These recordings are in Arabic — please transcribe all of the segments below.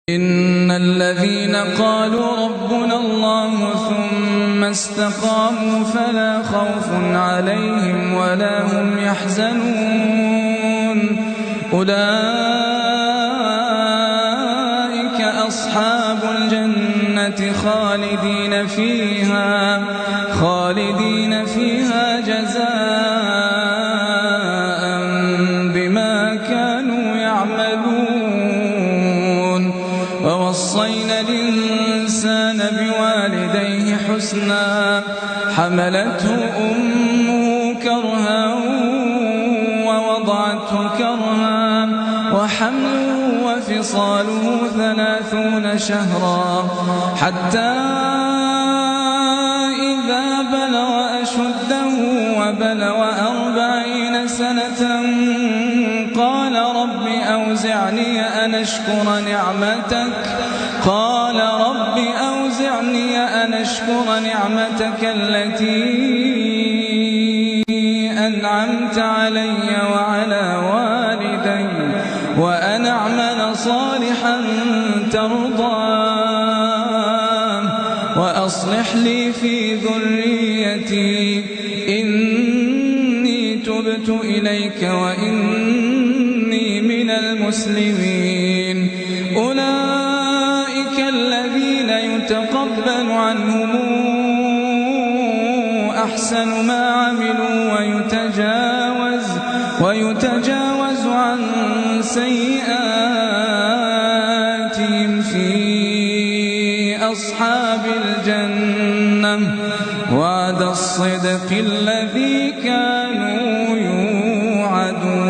إن الذين قالوا ربنا الله ثم استقاموا فلا خوف عليهم ولا هم يحزنون أولئك أصحاب الجنة خالدين فيها جزاء بما كانوا يعملون ووصينا الإنسان بوالديه حسنا حملته أمه كرها ووضعته كرها وحمله وفصاله 30 شهرا حتى إذا بلغ أشده وبلغ 40 سنة قال رب أوزعني أن أشكر نعمتك التي أنعمت علي وعلى والدي وأن أعمل صالحا ترضاه وأصلح لي في ذريتي إني تبت إليك وإني من المسلمين أولئك الذين يتقبل عنهم أحسن ما عملوا ويتجاوز عن سيئاتهم في أصحاب الجنة وعد الصدق الذي كانوا يوعدون.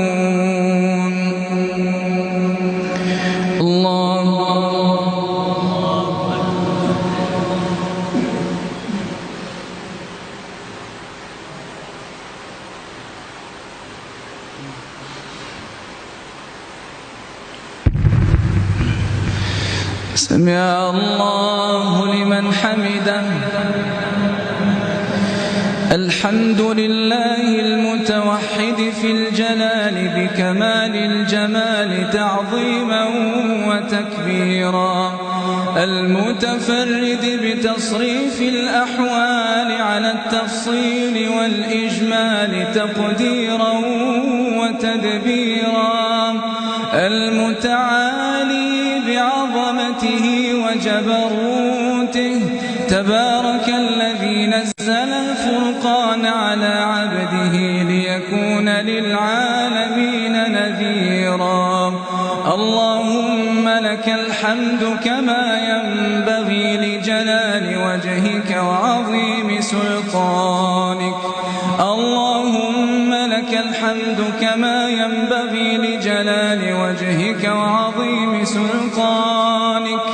سمع الله لمن حمده. الحمد لله المتوحد في الجلال بكمال الجمال تعظيما وتكبيرا المتفرد بتصريف الأحوال على التفصيل والإجمال تقديرا وتدبيرا المتعالي بعظمته وجبروته تبارك الذي نزل الفرقان على عبده ليكون للعالمين نذيرا. اللهم لك الحمد كما ينبغي لجلال وجهك وعظيم سلطانك. اللهم لك الحمد كما ينبغي لجلال وجهك وعظيم سلطانك.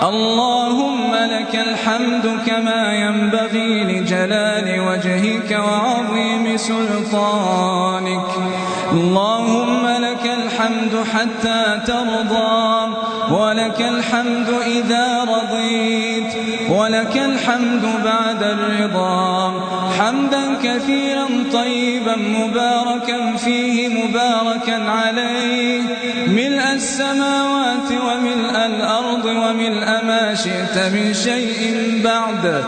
اللهم لك الحمد كما ينبغي لجلال وجهك وعظيم سلطانك. اللهم لك الحمد حتى ترضى ولك الحمد إذا رضيت ولك الحمد بعد الرضا حمدا كثيرا طيبا مباركا فيه مباركا عليه ملء السماوات وملء الأرض وملء ما شئت من شيء بعد